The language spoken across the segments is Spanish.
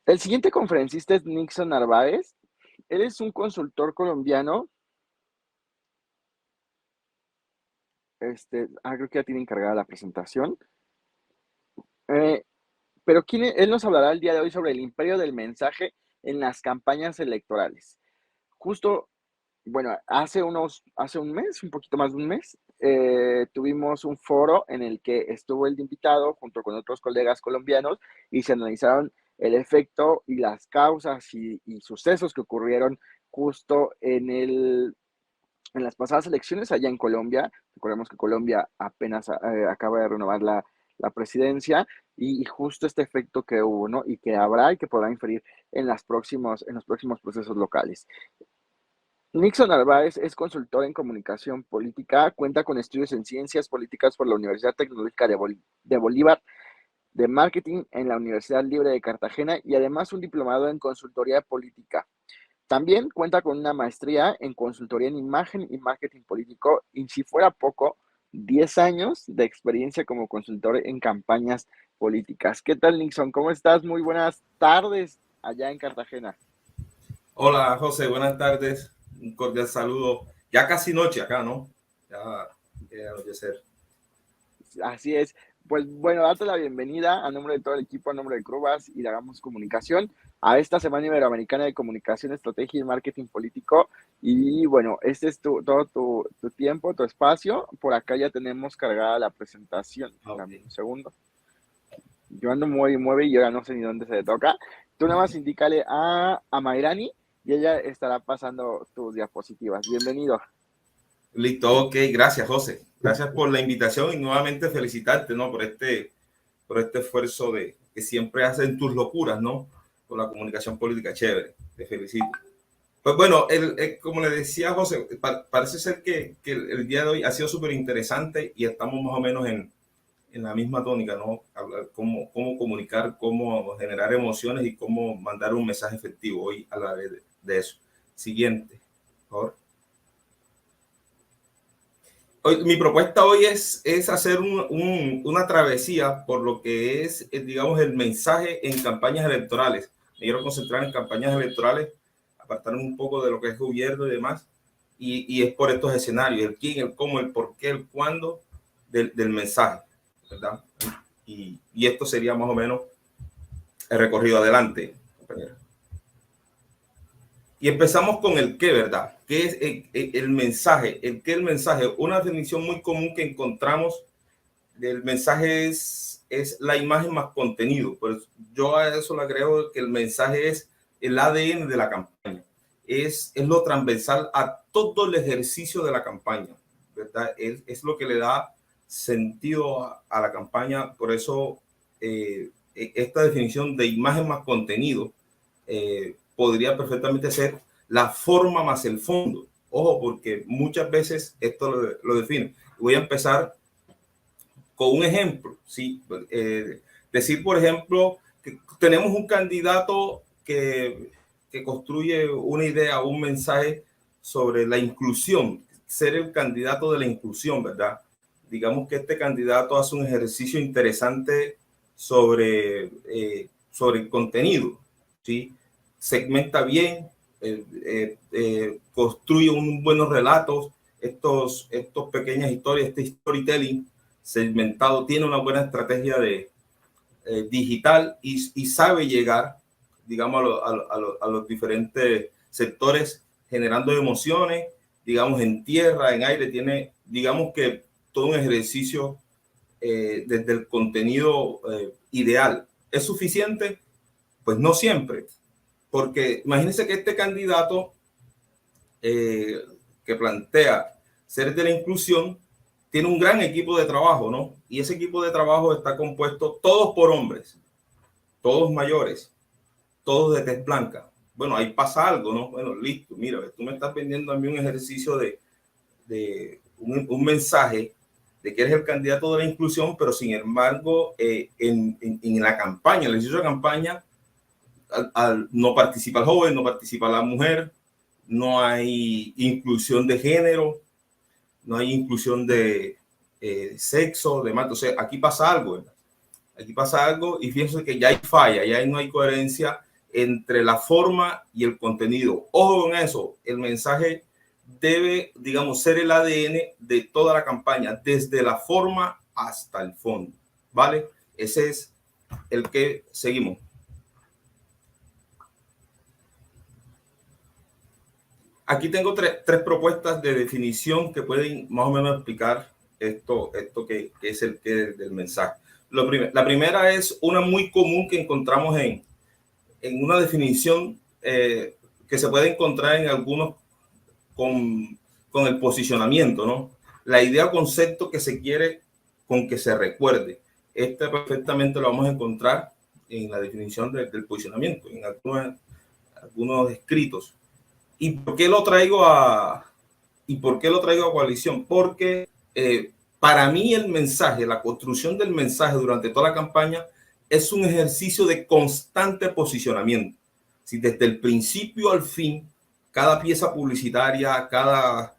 El siguiente conferencista es Nixon Narváez. Él es un consultor colombiano. Creo que ya tiene encargada la presentación. Eh, pero él nos hablará el día de hoy sobre el imperio del mensaje en las campañas electorales. Justo, bueno, hace un mes, un poquito más de un mes, tuvimos un foro en el que estuvo el invitado junto con otros colegas colombianos y se analizaron el efecto y las causas y sucesos que ocurrieron justo en las pasadas elecciones allá en Colombia. Recordemos que Colombia apenas acaba de renovar la presidencia y justo este efecto que hubo, ¿no? Y que habrá y que podrá inferir en los próximos procesos locales. Nixon Narváez es consultor en comunicación política, cuenta con estudios en ciencias políticas por la Universidad Tecnológica de Bolívar, de marketing en la Universidad Libre de Cartagena y además un diplomado en consultoría política. También cuenta con una maestría en consultoría en imagen y marketing político y, si fuera poco, 10 años de experiencia como consultor en campañas políticas. ¿Qué tal, Nixon? ¿Cómo estás? Muy buenas tardes allá en Cartagena. Hola, José, buenas tardes. Un cordial saludo. Ya casi noche acá, ¿no? Ya, ya anochecer. Así es. Pues bueno, date la bienvenida a nombre de todo el equipo, a nombre de Crubas y de Hagamos Comunicación, a esta Semana Iberoamericana de Comunicación, Estrategia y Marketing Político. Y bueno, este es todo tu tiempo, tu espacio. Por acá ya tenemos cargada la presentación. Ok. Dame un segundo. Yo ando mueve y mueve y yo ya no sé ni dónde se le toca. Tú nada más indícale a Mayrani y ella estará pasando tus diapositivas. Bienvenido. Listo, ok. Gracias, José. Gracias por la invitación y nuevamente felicitarte, ¿no? Por este esfuerzo que siempre hacen tus locuras, ¿no? Por la comunicación política. Chévere. Te felicito. Pues bueno, como le decía José, parece ser que el día de hoy ha sido súper interesante y estamos más o menos en la misma tónica, ¿no? Hablar cómo comunicar, cómo generar emociones y cómo mandar un mensaje efectivo. Hoy hablaré de eso. Siguiente, por favor. Mi propuesta hoy es hacer una travesía por lo que es, digamos, el mensaje en campañas electorales. Me quiero concentrar en campañas electorales, apartarme un poco de lo que es gobierno y demás, y es por estos escenarios, el quién, el cómo, el por qué, el cuándo del mensaje, ¿verdad? Y esto sería más o menos el recorrido adelante, compañero. Y empezamos con el qué, ¿verdad? ¿Qué es el mensaje? El qué, el mensaje. Una definición muy común que encontramos del mensaje es la imagen más contenido. Pues yo a eso le agrego que el mensaje es el ADN de la campaña. Es lo transversal a todo el ejercicio de la campaña, ¿verdad? Es lo que le da sentido a la campaña. Por eso esta definición de imagen más contenido podría perfectamente ser la forma más el fondo. Ojo, porque muchas veces esto lo define. Voy a empezar con un ejemplo. ¿Sí? Decir, por ejemplo, que tenemos un candidato que construye una idea, un mensaje sobre la inclusión, ser el candidato de la inclusión, ¿verdad? Digamos que este candidato hace un ejercicio interesante sobre el contenido, ¿sí? Segmenta bien, construye unos buenos relatos, estos pequeñas historias, este storytelling segmentado, tiene una buena estrategia de digital y sabe llegar, digamos, a los diferentes sectores generando emociones, digamos, en tierra, en aire, tiene, digamos que todo un ejercicio desde el contenido ideal. ¿Es suficiente? Pues no siempre, porque imagínense que este candidato eh, que plantea ser de la inclusión tiene un gran equipo de trabajo, ¿no? Y ese equipo de trabajo está compuesto todos por hombres, todos mayores, todos de tez blanca. Bueno, ahí pasa algo, ¿no? Bueno, listo, mira, tú me estás vendiendo a mí un ejercicio de un mensaje de que eres el candidato de la inclusión, pero sin embargo, en la campaña, en el ejercicio de campaña, no participa el joven, no participa la mujer, no hay inclusión de género, no hay inclusión de sexo, demás. Entonces, aquí pasa algo, ¿verdad? Aquí pasa algo y fíjense que ya hay falla, ya no hay coherencia entre la forma y el contenido. Ojo con eso, el mensaje debe, digamos, ser el ADN de toda la campaña, desde la forma hasta el fondo, ¿vale? Ese es el que seguimos. Aquí tengo tres propuestas de definición que pueden más o menos explicar esto que es el que del mensaje. La primera es una muy común que encontramos en una definición que se puede encontrar en algunos con el posicionamiento, ¿no? La idea o concepto que se quiere con que se recuerde. Este perfectamente lo vamos a encontrar en la definición del posicionamiento, en algunos escritos. ¿Y por qué lo traigo a coalición? Porque para mí el mensaje, la construcción del mensaje durante toda la campaña es un ejercicio de constante posicionamiento. Si desde el principio al fin, cada pieza publicitaria, cada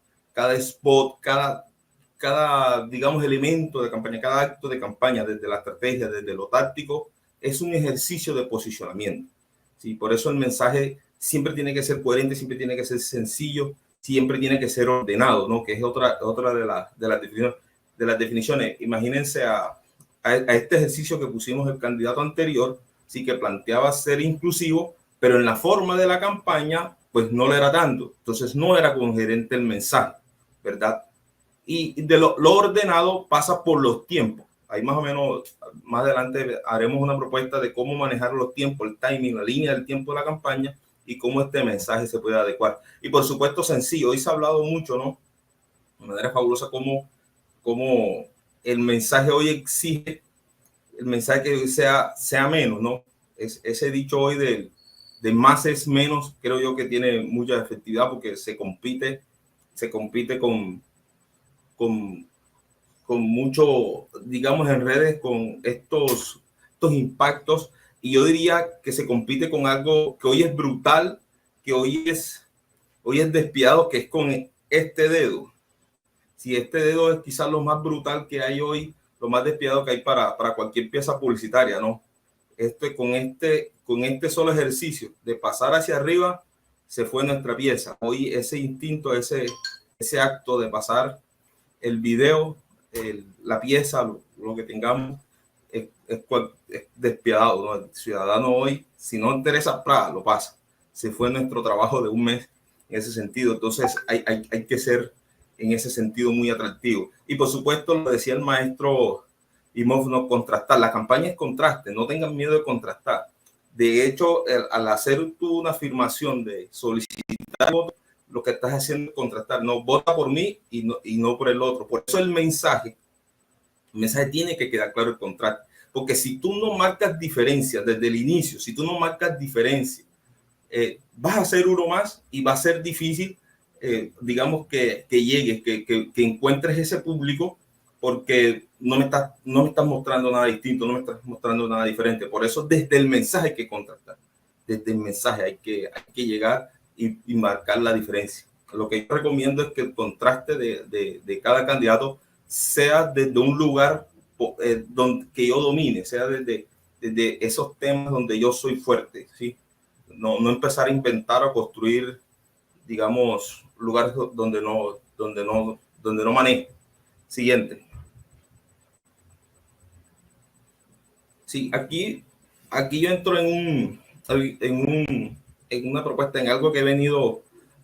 spot, cada, digamos, elemento de campaña, cada acto de campaña, desde la estrategia, desde lo táctico, es un ejercicio de posicionamiento. ¿Sí? Por eso el mensaje siempre tiene que ser coherente, siempre tiene que ser sencillo, siempre tiene que ser ordenado, ¿no? Que es otra de las definiciones. Imagínense a este ejercicio que pusimos el candidato anterior, sí, que planteaba ser inclusivo, pero en la forma de la campaña, pues no lo era tanto. Entonces no era coherente el mensaje, ¿verdad? Y de lo ordenado pasa por los tiempos. Ahí más o menos, más adelante haremos una propuesta de cómo manejar los tiempos, el timing, la línea del tiempo de la campaña y cómo este mensaje se puede adecuar. Y por supuesto sencillo, hoy se ha hablado mucho, ¿no? De manera fabulosa cómo el mensaje hoy exige, el mensaje que hoy sea menos, ¿no? Ese dicho hoy de más es menos, creo yo que tiene mucha efectividad porque se compite con mucho, digamos, en redes con estos impactos, y yo diría que se compite con algo que hoy es brutal, que hoy es despiadado, que es con este dedo. Si este dedo es quizás lo más brutal que hay hoy, lo más despiadado que hay para cualquier pieza publicitaria, ¿no? Con este solo ejercicio de pasar hacia arriba, se fue nuestra pieza. Hoy ese instinto, ese acto de pasar el video, la pieza, lo que tengamos, es despiadado, ¿no? El ciudadano hoy, si no interesa, lo pasa. Se fue nuestro trabajo de un mes en ese sentido. Entonces hay que ser en ese sentido muy atractivo. Y por supuesto, lo decía el maestro Imhoff, no contrastar. La campaña es contraste, no tengan miedo de contrastar. De hecho, al hacer tú una afirmación de solicitar voto, lo que estás haciendo es contrastar. No, vota por mí y no por el otro. Por eso el mensaje tiene que quedar claro, el contraste. Porque si tú no marcas diferencias desde el inicio, si tú no marcas diferencias, vas a ser uno más y va a ser difícil, digamos, que llegues, que encuentres ese público, porque no me estás mostrando nada distinto, no me estás mostrando nada diferente. Por eso desde el mensaje hay que contrastar, desde el mensaje hay que llegar y marcar la diferencia. Lo que yo recomiendo es que el contraste de cada candidato sea desde un lugar que yo domine, sea desde esos temas donde yo soy fuerte, ¿sí? No empezar a inventar o construir, digamos, lugares donde no manejo. Siguiente. Sí, aquí yo entro en una propuesta, en algo que he venido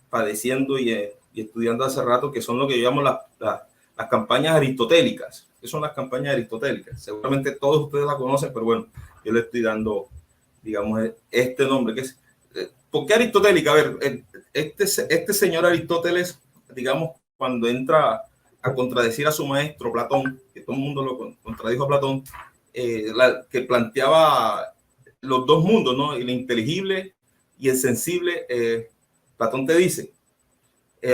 padeciendo y estudiando hace rato, que son lo que yo llamo las campañas aristotélicas. ¿Qué son las campañas aristotélicas? Seguramente todos ustedes la conocen, pero bueno, yo le estoy dando, digamos, este nombre, que es, ¿por qué aristotélica? A ver, este señor Aristóteles, digamos, cuando entra a contradecir a su maestro Platón, que todo el mundo lo contradijo a Platón, que planteaba los dos mundos, ¿no? El inteligible y el sensible. Platón te dice,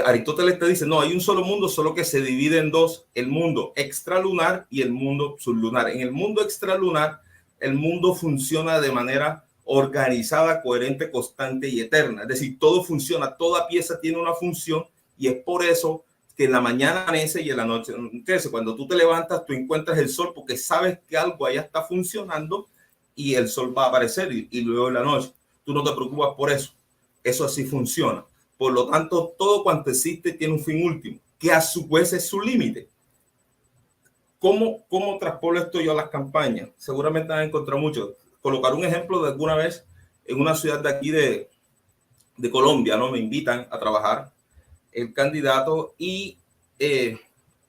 Aristóteles te dice, no, hay un solo mundo, solo que se divide en dos: el mundo extralunar y el mundo sublunar. En el mundo extralunar, el mundo funciona de manera organizada, coherente, constante y eterna. Es decir, todo funciona, toda pieza tiene una función, y es por eso que en la mañana amanece y en la noche anochece. Cuando tú te levantas, tú encuentras el sol porque sabes que algo allá está funcionando y el sol va a aparecer, y luego en la noche. tú no te preocupas por eso. Eso así funciona. Por lo tanto, todo cuanto existe tiene un fin último, que a su vez es su límite. ¿Cómo traspolo esto yo a las campañas? Seguramente han encontrado mucho. Colocar un ejemplo de alguna vez en una ciudad de aquí de Colombia, ¿no? Me invitan a trabajar el candidato y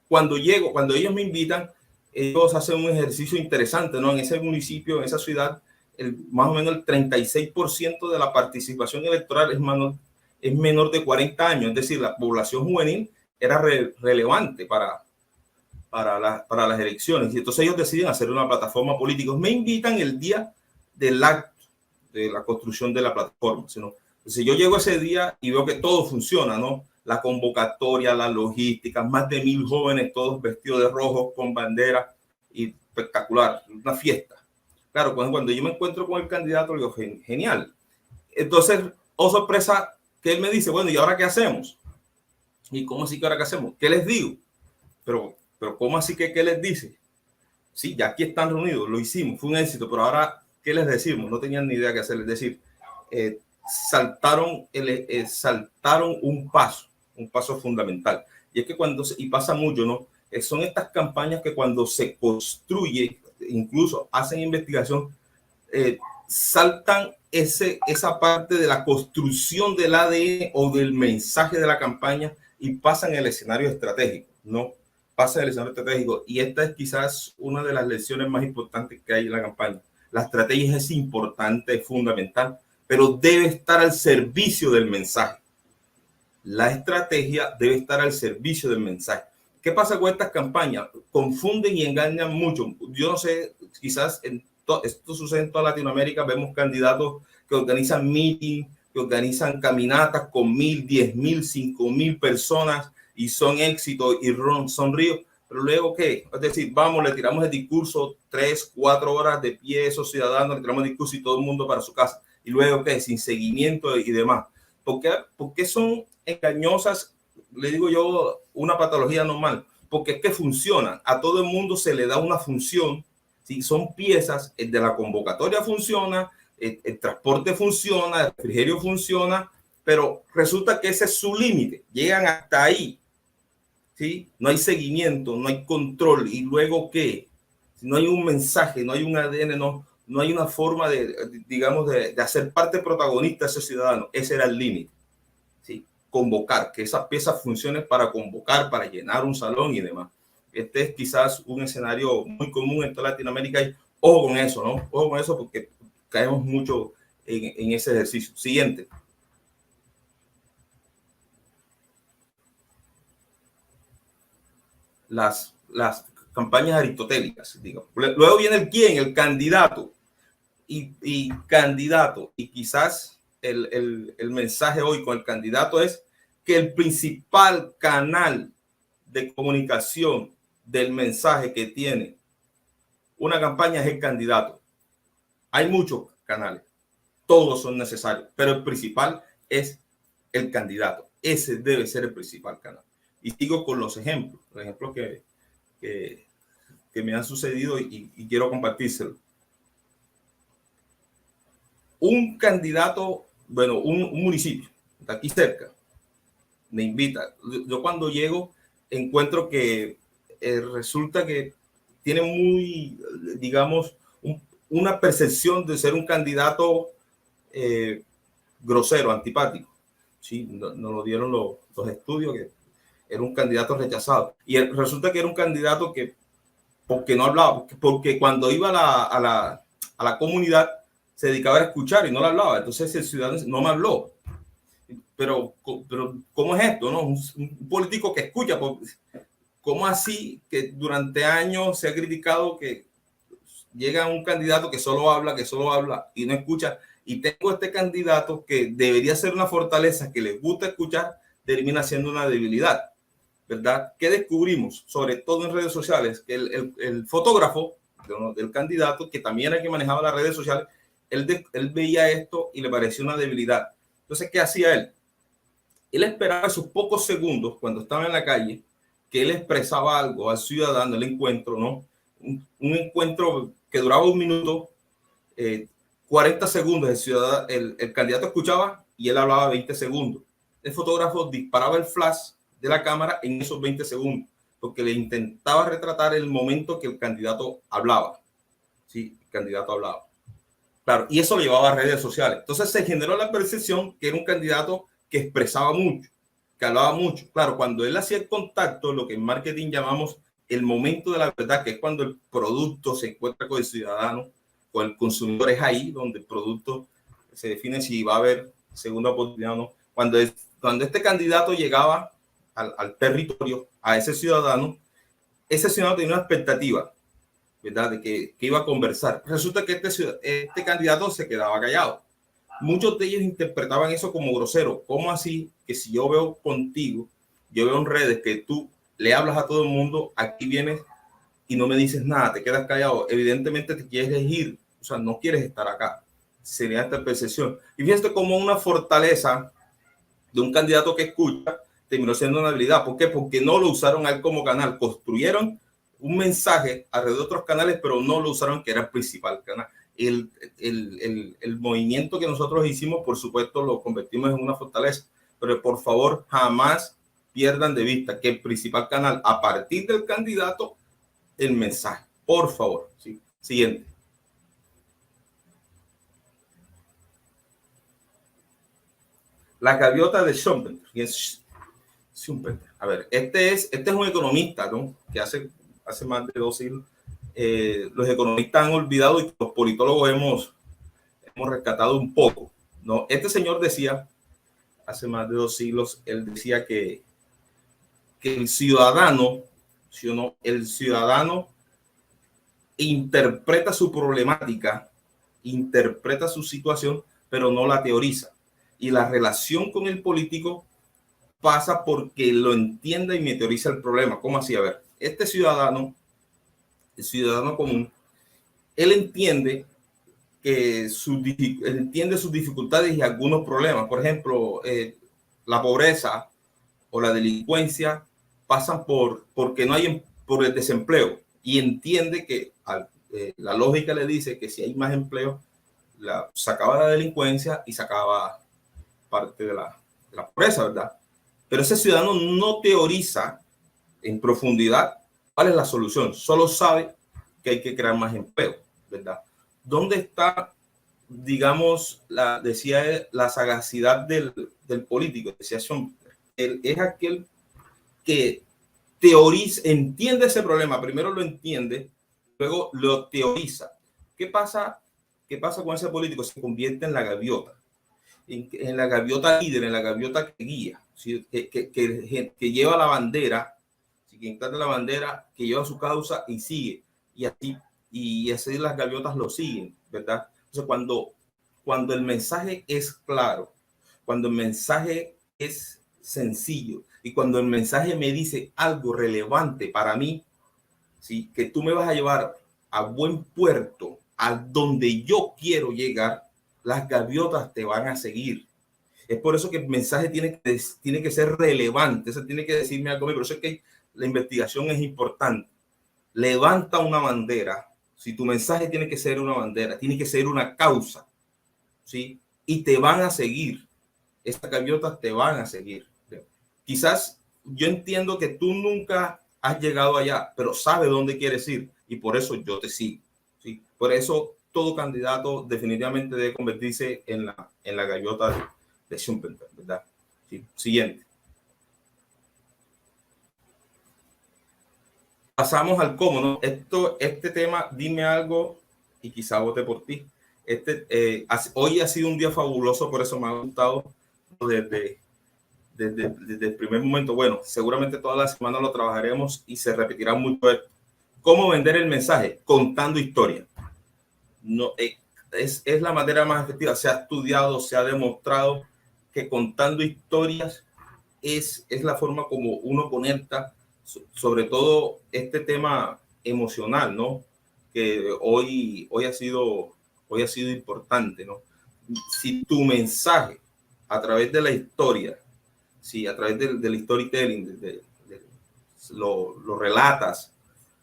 cuando ellos me invitan, ellos hacen un ejercicio interesante, ¿no? En ese municipio, en esa ciudad, más o menos el 36% de la participación electoral es menor de 40 años, es decir, la población juvenil era relevante para las elecciones. Y entonces ellos deciden hacer una plataforma política. Me invitan el día del acto de la construcción de la plataforma. Entonces yo llego ese día y veo que todo funciona, ¿no? La convocatoria, la logística, más de 1,000 jóvenes, todos vestidos de rojo, con bandera, y espectacular, una fiesta. Claro, cuando yo me encuentro con el candidato, le digo, genial. Entonces, oh sorpresa, que él me dice, bueno, ¿y ahora qué hacemos? ¿Y cómo así que ahora qué hacemos? ¿Qué les digo? Pero ¿cómo así que qué les dice? Sí, ya aquí están reunidos, lo hicimos, fue un éxito, pero ahora, ¿qué les decimos? No tenían ni idea qué hacer. Es decir, saltaron un paso fundamental. Y es que y pasa mucho, ¿no? Son estas campañas que cuando se construye, incluso hacen investigación, saltan esa parte de la construcción del ADN o del mensaje de la campaña y pasan el escenario estratégico, ¿no? Pasa el escenario estratégico. Y esta es quizás una de las lecciones más importantes que hay en la campaña. La estrategia es importante, es fundamental, pero debe estar al servicio del mensaje. La estrategia debe estar al servicio del mensaje. ¿Qué pasa con estas campañas? Confunden y engañan mucho. Yo no sé, quizás esto sucede en toda Latinoamérica. Vemos candidatos que organizan meetings, que organizan caminatas con 1,000, 10,000, 5,000 personas y son éxitos y son ríos. Pero luego, ¿qué? Es decir, vamos, le tiramos el discurso 3, 4 horas de pie a esos ciudadanos, le tiramos el discurso y todo el mundo para su casa. Y luego, ¿qué? Sin seguimiento y demás. ¿Por qué son engañosas? Le digo yo, una patología normal. Porque es que funcionan. A todo el mundo se le da una función. ¿Sí? Son piezas. El de la convocatoria funciona, el transporte funciona, el refrigerio funciona, pero resulta que ese es su límite. Llegan hasta ahí. ¿Sí? No hay seguimiento, no hay control. ¿Y luego qué? No hay un mensaje, no hay un ADN, no hay una forma de hacer parte protagonista de ese ciudadano. Ese era el límite. ¿Sí? Convocar, que esas piezas funcionen para convocar, para llenar un salón y demás. Este es quizás un escenario muy común en toda Latinoamérica y ojo con eso, ¿no? Ojo con eso porque caemos mucho en ese ejercicio. Siguiente. Las campañas aristotélicas, digamos. Luego viene el quién, el candidato. Y candidato. Y quizás el mensaje hoy con el candidato es que el principal canal de comunicación del mensaje que tiene una campaña es el candidato. Hay muchos canales, todos son necesarios, pero el principal es el candidato. Ese debe ser el principal canal. Y sigo con los ejemplos que me han sucedido y quiero compartírselo. Un candidato, bueno, un municipio de aquí cerca, me invita. Yo cuando llego encuentro que resulta que tiene muy, digamos, una percepción de ser un candidato grosero, antipático. Sí, nos lo dieron los estudios que era un candidato rechazado. Y resulta que era un candidato que, porque no hablaba, porque cuando iba a la comunidad se dedicaba a escuchar y no le hablaba. Entonces el ciudadano no me habló. Pero ¿cómo es esto? ¿No? Un político que escucha. ¿Cómo así que durante años se ha criticado que llega un candidato que solo habla y no escucha? Y tengo este candidato que debería ser una fortaleza, que les gusta escuchar, termina siendo una debilidad, ¿verdad? ¿Qué descubrimos? Sobre todo en redes sociales, que el fotógrafo del candidato, que también era que manejaba las redes sociales, él veía esto y le pareció una debilidad. Entonces, ¿qué hacía él? Él esperaba esos pocos segundos cuando estaba en la calle, que él expresaba algo al ciudadano, el encuentro, ¿no? Un encuentro que duraba 1 minuto, 40 segundos el candidato escuchaba y él hablaba 20 segundos. El fotógrafo disparaba el flash de la cámara en esos 20 segundos, porque le intentaba retratar el momento que el candidato hablaba. Sí, el candidato hablaba. Claro, y eso lo llevaba a redes sociales. Entonces se generó la percepción que era un candidato que expresaba mucho, que hablaba mucho. Claro, cuando él hacía el contacto, lo que en marketing llamamos el momento de la verdad, que es cuando el producto se encuentra con el ciudadano, con el consumidor, es ahí donde el producto se define si va a haber segunda oportunidad o no. Cuando este candidato llegaba al territorio, a ese ciudadano tenía una expectativa, ¿verdad? De que iba a conversar. Resulta que este candidato se quedaba callado. Muchos de ellos interpretaban eso como grosero. ¿Cómo así que si yo veo contigo, yo veo en redes que tú le hablas a todo el mundo, aquí vienes y no me dices nada, te quedas callado? Evidentemente te quieres ir, o sea, no quieres estar acá. Sería esta percepción. Y fíjate como una fortaleza de un candidato que escucha terminó siendo una habilidad. ¿Por qué? Porque no lo usaron a él como canal. Construyeron un mensaje alrededor de otros canales, pero no lo usaron que era el principal canal. El movimiento que nosotros hicimos, por supuesto, lo convertimos en una fortaleza, pero por favor, jamás pierdan de vista que el principal canal, a partir del candidato, el mensaje. Por favor. ¿Sí? Siguiente. La gaviota de Schumpeter. A ver, este es un economista, ¿no? Que hace más de 2 siglos. Los economistas han olvidado y los politólogos hemos rescatado un poco, ¿no? Este señor decía, hace más de 2 siglos, él decía que el ciudadano, ¿sí o no? El ciudadano interpreta su problemática, interpreta su situación, pero no la teoriza. Y la relación con el político pasa porque lo entienda y meteoriza el problema. ¿Cómo así? A ver, este ciudadano, el ciudadano común, él entiende sus dificultades y algunos problemas. Por ejemplo, la pobreza o la delincuencia pasan porque no hay, por el desempleo, y entiende que la lógica le dice que si hay más empleo, se acaba la delincuencia y se acaba parte de la pobreza, ¿verdad? Pero ese ciudadano no teoriza en profundidad cuál es la solución, solo sabe que hay que crear más empleo, ¿verdad? ¿Dónde está, digamos, decía la sagacidad del político? Decía Schumpeter, él es aquel que teoriza, entiende ese problema, primero lo entiende, luego lo teoriza. ¿Qué pasa con ese político? Se convierte en la gaviota, en la gaviota líder, en la gaviota que guía, ¿sí? que lleva la bandera, ¿sí? Que encarna la bandera, que lleva su causa y sigue, y así las gaviotas lo siguen, ¿verdad? Entonces, cuando el mensaje es claro, cuando el mensaje es sencillo y cuando el mensaje me dice algo relevante para mí, ¿sí? Que tú me vas a llevar a buen puerto, a donde yo quiero llegar, las gaviotas te van a seguir. Es por eso que el mensaje tiene que ser relevante, eso tiene que decirme algo. Por eso es que la investigación es importante. Levanta una bandera. Si tu mensaje tiene que ser una bandera, tiene que ser una causa, ¿sí? Y te van a seguir. Estas gaviotas te van a seguir. Quizás yo entiendo que tú nunca has llegado allá, pero sabes dónde quieres ir y por eso yo te sigo, ¿sí? Por eso todo candidato definitivamente debe convertirse en la gaviota de Schumpeter, ¿verdad? Sí. Siguiente. Pasamos al cómo, ¿no? Este tema, dime algo y quizá vote por ti. Hoy ha sido un día fabuloso, por eso me ha gustado desde el primer momento. Bueno, seguramente toda la semana lo trabajaremos y se repetirá mucho. ¿Cómo vender el mensaje? Contando historias. No, es la manera más efectiva. Se ha estudiado, se ha demostrado que contando historias es la forma como uno conecta, sobre todo este tema emocional, ¿no? Que hoy ha sido importante, ¿no? Si tu mensaje a través de la historia, si a través del storytelling lo relatas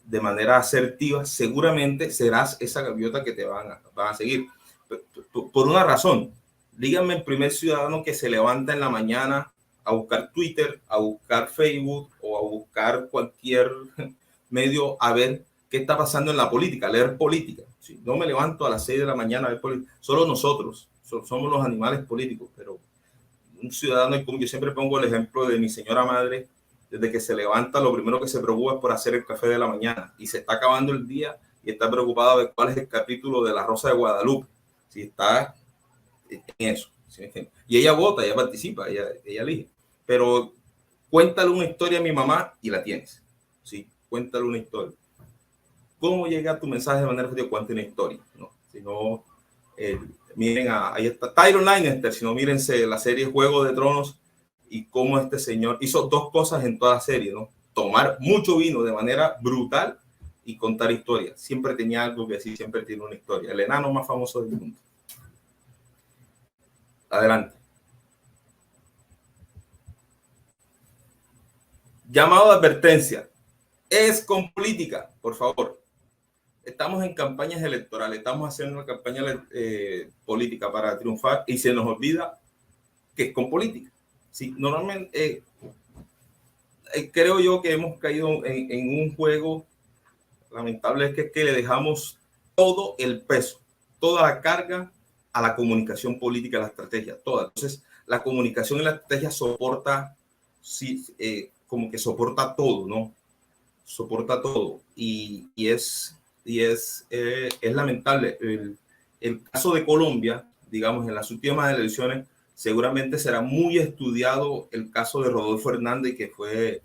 de manera asertiva, seguramente serás esa gaviota que te van a seguir. por una razón. Díganme el primer ciudadano que se levanta en la mañana a buscar Twitter, a buscar Facebook o a buscar cualquier medio a ver qué está pasando en la política, leer política. ¿Sí? No me levanto a las 6 de la mañana a ver política. Solo nosotros somos los animales políticos, pero un ciudadano, y como yo siempre pongo el ejemplo de mi señora madre, desde que se levanta, lo primero que se preocupa es por hacer el café de la mañana y se está acabando el día y está preocupada de cuál es el capítulo de La Rosa de Guadalupe. Si está en eso. ¿Sí? Y ella vota, ella participa, ella elige. Pero cuéntale una historia a mi mamá y la tienes. ¿Sí? Cuéntale una historia. ¿Cómo llega tu mensaje de manera efectiva? Cuéntale una historia. ¿No? Si no, miren, ahí está Tyrion Lannister. Si no, mírense la serie Juego de Tronos y cómo este señor hizo dos cosas en toda la serie, ¿no? Tomar mucho vino de manera brutal y contar historias. Siempre tenía algo que decir, siempre tiene una historia. El enano más famoso del mundo. Adelante. Llamado de advertencia. Es con política, por favor. Estamos en campañas electorales, estamos haciendo una campaña política para triunfar y se nos olvida que es con política. Sí, normalmente creo yo que hemos caído en un juego lamentable, es que le dejamos todo el peso, toda la carga a la comunicación política, a la estrategia, toda. Entonces, la comunicación y la estrategia soporta, sí, como que soporta todo, ¿no? Soporta todo. Y es lamentable. El caso de Colombia, digamos, en las últimas elecciones, seguramente será muy estudiado el caso de Rodolfo Hernández, que fue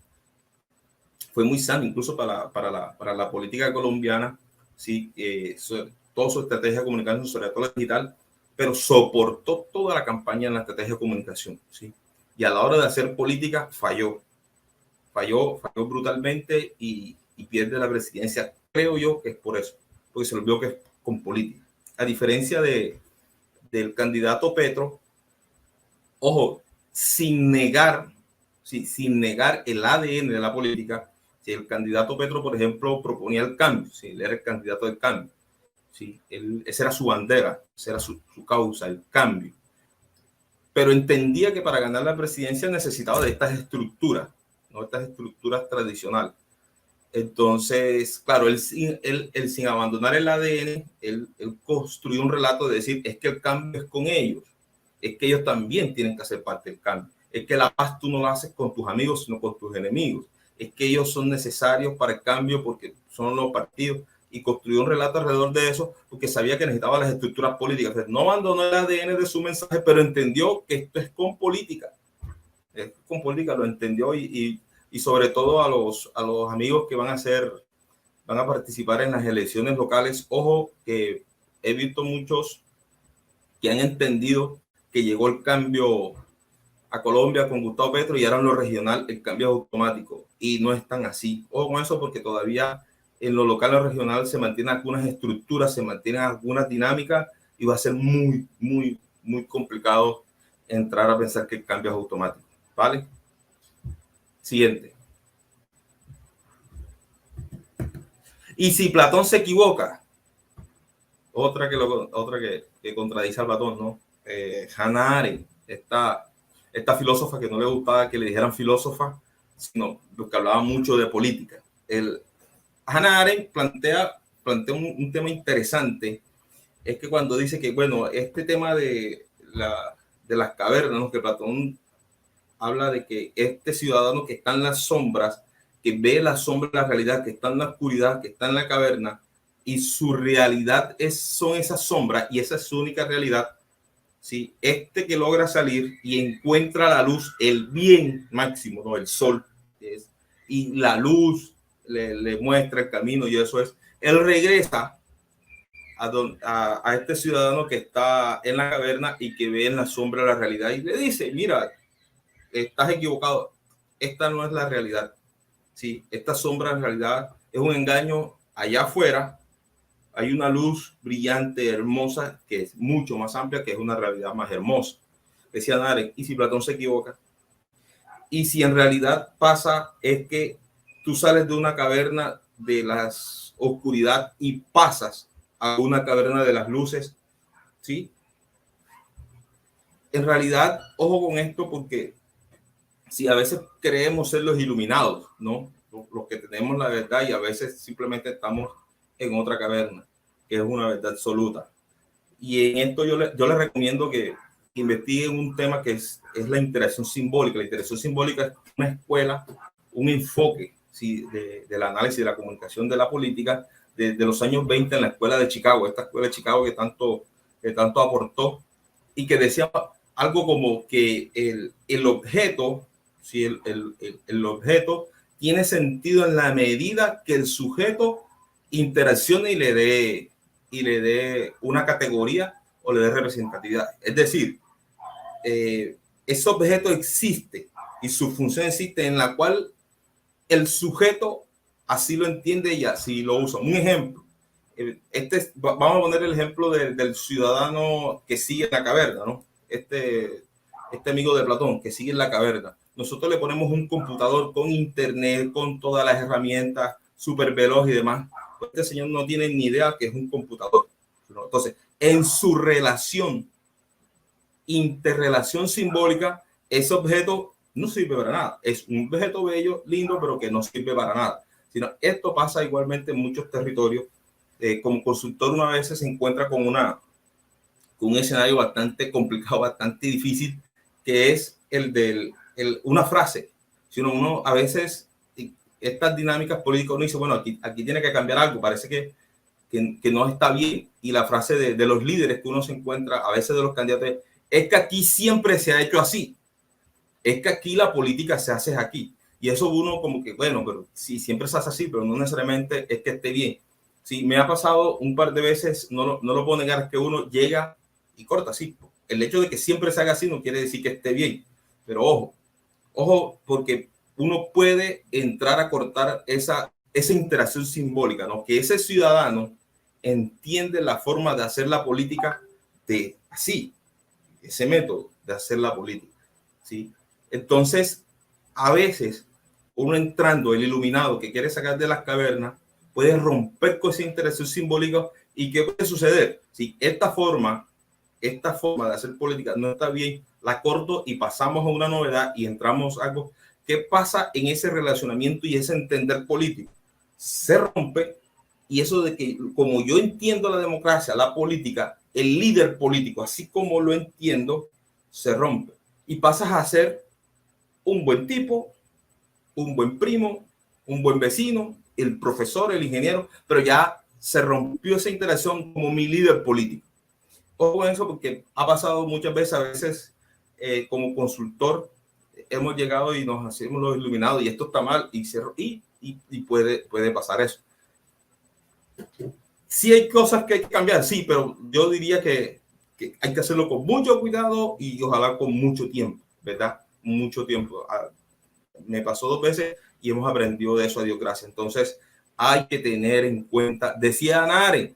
muy sano, incluso para la política colombiana, sí, toda su estrategia de comunicación, sobre todo la digital, pero soportó toda la campaña en la estrategia de comunicación, ¿sí? Y a la hora de hacer política falló brutalmente y pierde la presidencia. Creo yo que es por eso, porque se olvidó que es con política. A diferencia del candidato Petro, ojo, sin negar el ADN de la política. Si el candidato Petro, por ejemplo, proponía el cambio, si él era el candidato del cambio, ¿sí? Esa era su bandera, esa era su causa, el cambio. Pero entendía que para ganar la presidencia necesitaba de estas estructuras, ¿no? Estas estructuras tradicionales. Entonces, claro, él sin abandonar el ADN, él construyó un relato de decir, es que el cambio es con ellos, es que ellos también tienen que hacer parte del cambio, es que la paz tú no la haces con tus amigos, sino con tus enemigos, es que ellos son necesarios para el cambio porque son los partidos, y construyó un relato alrededor de eso porque sabía que necesitaba las estructuras políticas. Entonces, no abandonó el ADN de su mensaje, pero entendió que esto es con política, lo entendió y sobre todo a los amigos que van a participar en las elecciones locales. Ojo, que he visto muchos que han entendido que llegó el cambio a Colombia con Gustavo Petro y ahora en lo regional el cambio es automático, y no es tan así. Ojo con eso, porque todavía en lo local o regional se mantienen algunas estructuras, se mantienen algunas dinámicas y va a ser muy, muy, muy complicado entrar a pensar que el cambio es automático. ¿Vale? Siguiente. Y si Platón se equivoca, otra que contradice al Platón, ¿no? Hannah Arendt, esta filósofa que no le gustaba que le dijeran filósofa, sino que hablaba mucho de política. Hannah Arendt plantea un tema interesante, es que cuando dice que, bueno, este tema de las cavernas, ¿no? Que Platón habla de que este ciudadano que está en las sombras, que ve la sombra de la realidad, que está en la oscuridad, que está en la caverna, y su realidad son esas sombras, y esa es su única realidad. ¿Sí? Este que logra salir y encuentra la luz, el bien máximo, ¿no? El sol, y la luz le muestra el camino, y eso es, él regresa a este ciudadano que está en la caverna y que ve en la sombra la realidad, y le dice, mira, estás equivocado, esta no es la realidad. Sí, esta sombra en realidad es un engaño. Allá afuera hay una luz brillante, hermosa, que es mucho más amplia, que es una realidad más hermosa. Decía Arendt, y si Platón se equivoca, y si en realidad pasa es que tú sales de una caverna de la oscuridad y pasas a una caverna de las luces, ¿sí? En realidad, ojo con esto, porque si a veces creemos ser los iluminados, ¿no? Los que tenemos la verdad, y a veces simplemente estamos en otra caverna, que es una verdad absoluta. Y en esto yo le recomiendo que investiguen un tema que es la interacción simbólica. La interacción simbólica es una escuela, un enfoque, ¿sí? Del análisis de la comunicación de la política de los años 20 en la escuela de Chicago, esta escuela de Chicago que tanto aportó, y que decía algo como que el objeto, ¿sí? El objeto tiene sentido en la medida que el sujeto interaccione y le dé una categoría o le dé representatividad. Es decir, ese objeto existe y su función existe en la cual el sujeto así lo entiende y así lo usa. Un ejemplo, vamos a poner el ejemplo del ciudadano que sigue en la caverna, ¿no? Este amigo de Platón que sigue en la caverna. Nosotros le ponemos un computador con internet, con todas las herramientas, súper veloz y demás. Este señor no tiene ni idea que es un computador. Entonces, en su relación, interrelación simbólica, ese objeto no sirve para nada. Es un objeto bello, lindo, pero que no sirve para nada. Sino, esto pasa igualmente en muchos territorios. Como consultor, una vez se encuentra con un escenario bastante complicado, bastante difícil, que es una frase. Si uno a veces, estas dinámicas políticas, uno dice, bueno, aquí tiene que cambiar algo, parece que no está bien. Y la frase de los líderes que uno se encuentra, a veces de los candidatos, es que aquí siempre se ha hecho así. Es que aquí la política se hace aquí. Y eso uno como que, bueno, pero sí, siempre se hace así, pero no necesariamente es que esté bien. Sí, me ha pasado un par de veces, no lo puedo negar, que uno llega y corta así. El hecho de que siempre se haga así no quiere decir que esté bien. Pero ojo, porque uno puede entrar a cortar esa interacción simbólica, ¿no? Que ese ciudadano entiende la forma de hacer la política de así, ese método de hacer la política, ¿sí? Entonces, a veces, uno entrando, el iluminado que quiere sacar de las cavernas, puede romper con esa interacción simbólica. ¿Y qué puede suceder? Si esta forma de hacer política no está bien, la corto y pasamos a una novedad y entramos a algo. ¿Qué pasa en ese relacionamiento y ese entender político? Se rompe, y eso de que, como yo entiendo la democracia, la política, el líder político, así como lo entiendo, se rompe. Y pasas a ser un buen tipo, un buen primo, un buen vecino, el profesor, el ingeniero, pero ya se rompió esa interacción como mi líder político. Ojo con eso, porque ha pasado muchas veces, a veces como consultor, hemos llegado y nos hacemos los iluminados y esto está mal y puede pasar eso. Sí hay cosas que hay que cambiar, sí, pero yo diría que hay que hacerlo con mucho cuidado y ojalá con mucho tiempo, ¿verdad? Mucho tiempo. Me pasó 2 veces y hemos aprendido de eso, a Dios gracias. Entonces hay que tener en cuenta, decía Nare,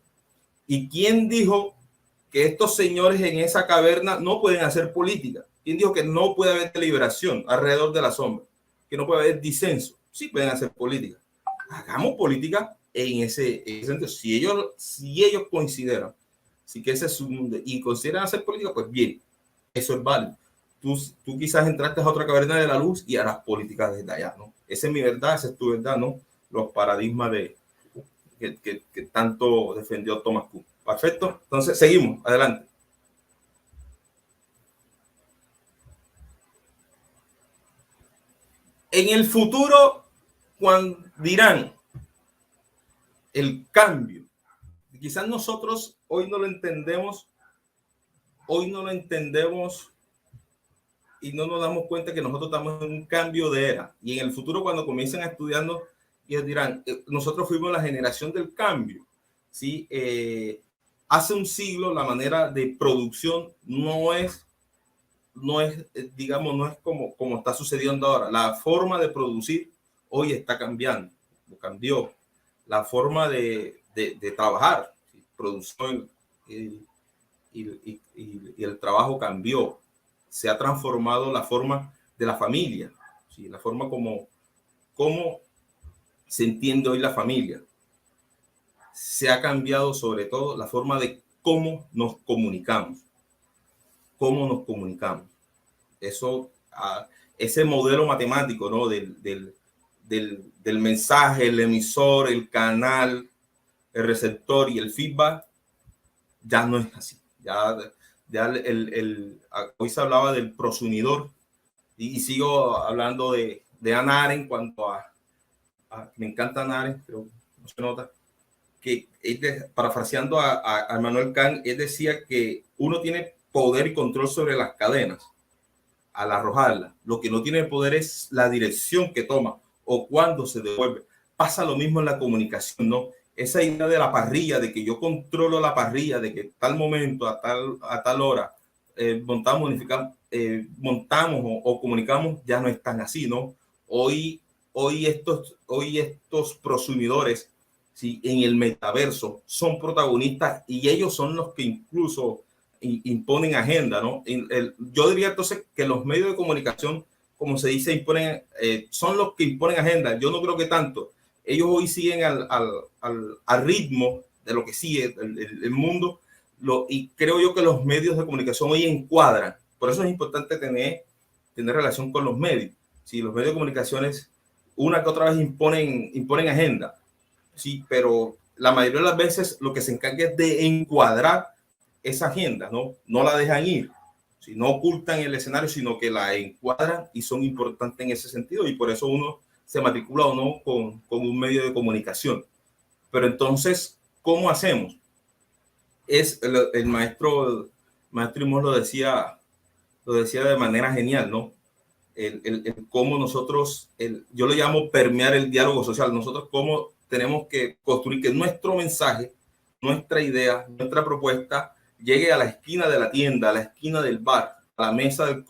¿y quién dijo que estos señores en esa caverna no pueden hacer política? ¿Quién dijo que no puede haber deliberación alrededor de la sombra? Que no puede haber disenso. Sí pueden hacer política. Hagamos política en ese sentido. Si ellos consideran, si que ese es su mundo y consideran hacer política, pues bien, eso es válido. Tú quizás entraste a otra caverna de la luz y harás política desde allá, ¿no? Esa es mi verdad, esa es tu verdad, ¿no? Los paradigmas que tanto defendió Thomas Kuhn. Perfecto. Entonces, seguimos. Adelante. En el futuro, cuando dirán el cambio, quizás nosotros hoy no lo entendemos y no nos damos cuenta que nosotros estamos en un cambio de era. Y en el futuro, cuando comiencen a estudiarnos, ellos dirán, nosotros fuimos la generación del cambio, ¿sí? Hace un siglo la manera de producción no es, digamos, no es como está sucediendo ahora. La forma de producir hoy está cambiando, cambió. La forma de trabajar, ¿sí? Producción y el trabajo cambió. Se ha transformado la forma de la familia, ¿sí? La forma como se entiende hoy la familia. Se ha cambiado sobre todo la forma de cómo nos comunicamos. Cómo nos comunicamos. Eso, ese modelo matemático, ¿no? Del mensaje, el emisor, el canal, el receptor y el feedback, ya no es así. Ya hoy se hablaba del prosumidor y sigo hablando de Hannah Arendt en cuanto me encanta Hannah Arendt, pero no se nota, que parafraseando a Immanuel Kant, él decía que uno tiene poder y control sobre las cadenas al arrojarlas. Lo que no tiene poder es la dirección que toma o cuándo se devuelve. Pasa lo mismo en la comunicación, ¿no? Esa idea de la parrilla, de que yo controlo la parrilla, de que tal momento, a tal hora, montamos o comunicamos, ya no es tan así, ¿no? Hoy estos prosumidores, ¿sí?, en el metaverso son protagonistas y ellos son los que incluso imponen agenda, ¿no? Yo diría entonces que los medios de comunicación, como se dice, son los que imponen agenda. Yo no creo que tanto. Ellos hoy siguen al ritmo de lo que sigue el mundo, y creo yo que los medios de comunicación hoy encuadran. Por eso es importante tener relación con los medios. Si los medios de comunicaciones una que otra vez imponen agenda, sí, pero la mayoría de las veces lo que se encarga es de encuadrar esa agenda, no la dejan ir, si no ocultan el escenario, sino que la encuadran y son importantes en ese sentido, y por eso uno se matricula o no con un medio de comunicación. Pero entonces, ¿cómo hacemos? El maestro Imos lo decía de manera genial, ¿no? El cómo nosotros, yo lo llamo permear el diálogo social. Nosotros cómo tenemos que construir que nuestro mensaje, nuestra idea, nuestra propuesta llegue a la esquina de la tienda, a la esquina del bar, a la mesa del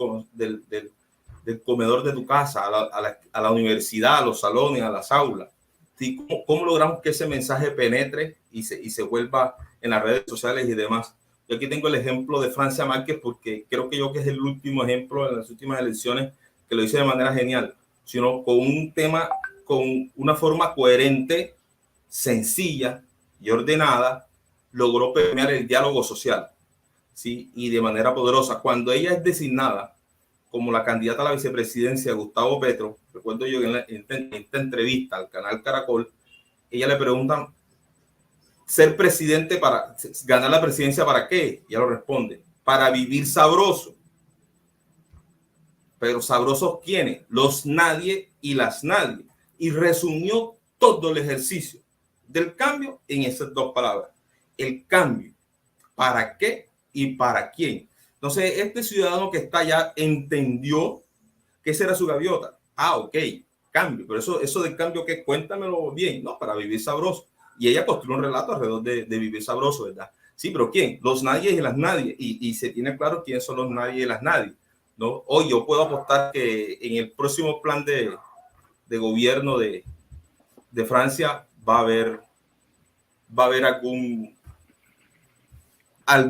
comedor de tu casa, a la universidad, a los salones, a las aulas. ¿Sí? ¿Cómo logramos que ese mensaje penetre y se vuelva en las redes sociales y demás? Yo aquí tengo el ejemplo de Francia Márquez, porque creo que es el último ejemplo en las últimas elecciones que lo hice de manera genial, sino con un tema, con una forma coherente, sencilla y ordenada, logró permear el diálogo social, ¿sí? Y de manera poderosa. Cuando ella es designada como la candidata a la vicepresidencia de Gustavo Petro, recuerdo yo en esta entrevista al canal Caracol, ella le preguntan, ser presidente, para ganar la presidencia, ¿para qué? Y ella lo responde, para vivir sabroso. Pero sabrosos, ¿quiénes? Los nadie y las nadie. Y resumió todo el ejercicio del cambio en esas dos palabras. El cambio. ¿Para qué y para quién? Entonces, este ciudadano que está allá entendió que esa era su gaviota. Ah, ok, cambio. Pero eso del cambio, ¿qué? Cuéntamelo bien. No, para vivir sabroso. Y ella construyó un relato alrededor de vivir sabroso, ¿verdad? Sí, pero ¿quién? Los nadie y las nadie. Y se tiene claro quiénes son los nadie y las nadie, ¿no? Hoy yo puedo apostar que en el próximo plan de gobierno de Francia va a haber algún...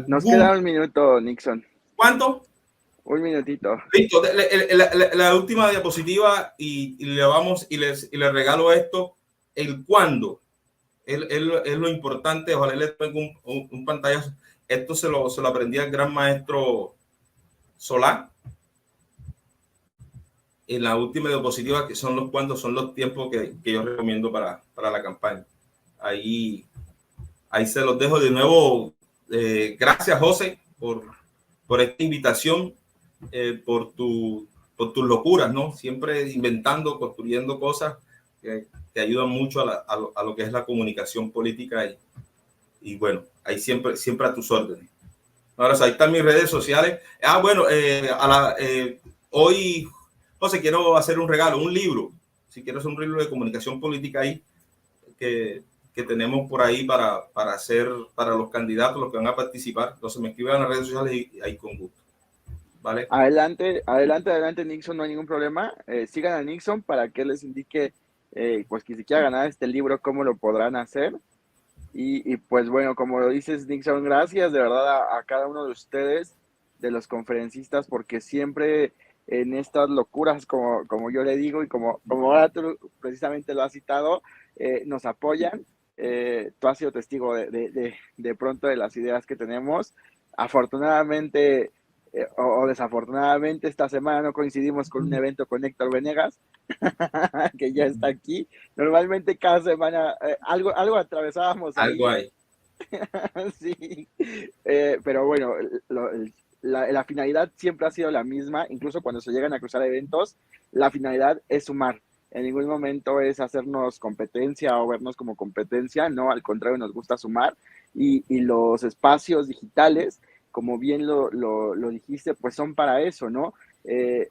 Nos queda un minuto, Nixon. ¿Cuánto? Un minutito. Listo, la última diapositiva y le regalo esto, el cuándo. Es lo importante. Ojalá le tenga un pantallazo. Esto se lo aprendí al gran maestro Solá en la última diapositiva, que son los cuándo, son los tiempos que yo recomiendo para la campaña. Ahí se los dejo de nuevo. Gracias, José, por esta invitación, por tus locuras, ¿no? Siempre inventando, construyendo cosas que ayudan mucho a lo que es la comunicación política, y bueno, ahí siempre a tus órdenes. Ahora, ahí están mis redes sociales. Bueno, hoy, José, quiero hacer un regalo, un libro. Si quiero hacer un libro de comunicación política ahí, que tenemos por ahí para hacer para los candidatos, los que van a participar. Entonces me escriban en las redes sociales y ahí con gusto. ¿Vale? Adelante, Nixon, no hay ningún problema. Sigan a Nixon para que les indique, pues, que si quiera ganar este libro, cómo lo podrán hacer. Y pues bueno, como lo dices, Nixon, gracias de verdad a cada uno de ustedes, de los conferencistas, porque siempre en estas locuras, como yo le digo, y como ahora tú precisamente lo has citado, nos apoyan. Tú has sido testigo de pronto de las ideas que tenemos. Afortunadamente o desafortunadamente esta semana no coincidimos con un evento con Héctor Venegas, que ya está aquí. Normalmente cada semana algo atravesábamos Algo ahí. hay. Sí, pero bueno, la finalidad siempre ha sido la misma, incluso cuando se llegan a cruzar eventos, la finalidad es sumar. En ningún momento es hacernos competencia o vernos como competencia, no, al contrario, nos gusta sumar. Y los espacios digitales, como bien lo dijiste, pues son para eso, ¿no?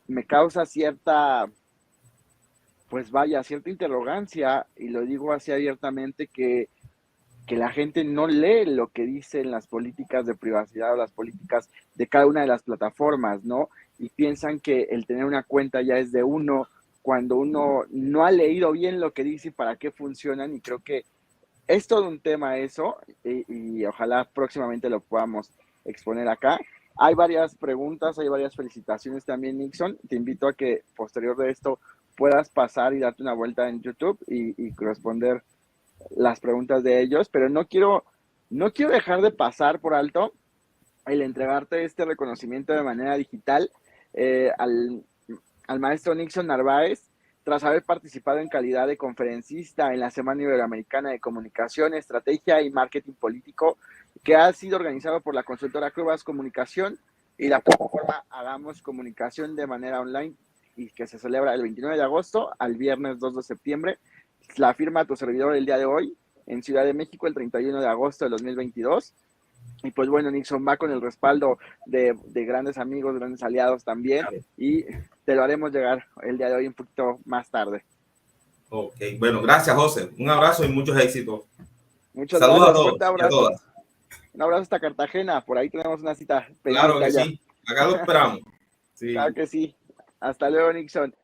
Me causa cierta, pues vaya, cierta interrogancia, y lo digo así abiertamente, que la gente no lee lo que dicen las políticas de privacidad o las políticas de cada una de las plataformas, ¿no? Y piensan que el tener una cuenta ya es de uno, cuando uno no ha leído bien lo que dice y para qué funcionan, y creo que es todo un tema eso, y ojalá próximamente lo podamos exponer acá. Hay varias preguntas, hay varias felicitaciones también, Nixon. Te invito a que posterior de esto puedas pasar y darte una vuelta en YouTube y responder las preguntas de ellos, pero no quiero dejar de pasar por alto el entregarte este reconocimiento de manera digital al maestro Nixon Narváez, tras haber participado en calidad de conferencista en la Semana Iberoamericana de Comunicación, Estrategia y Marketing Político, que ha sido organizado por la consultora Cuevas Comunicación y la plataforma Hagamos Comunicación de manera online, y que se celebra el 29 de agosto al viernes 2 de septiembre. La firma tu servidor el día de hoy en Ciudad de México el 31 de agosto de 2022. Y pues bueno, Nixon va con el respaldo de grandes amigos, grandes aliados también, y te lo haremos llegar el día de hoy un poquito más tarde. Ok, bueno, gracias, José. Un abrazo y muchos éxitos. Muchas Saludos a gracias, fuerte todos y a abrazo. todas. Un abrazo hasta Cartagena, por ahí tenemos una cita Claro pendiente que allá. sí, acá lo esperamos. Sí. Claro que sí. Hasta luego, Nixon.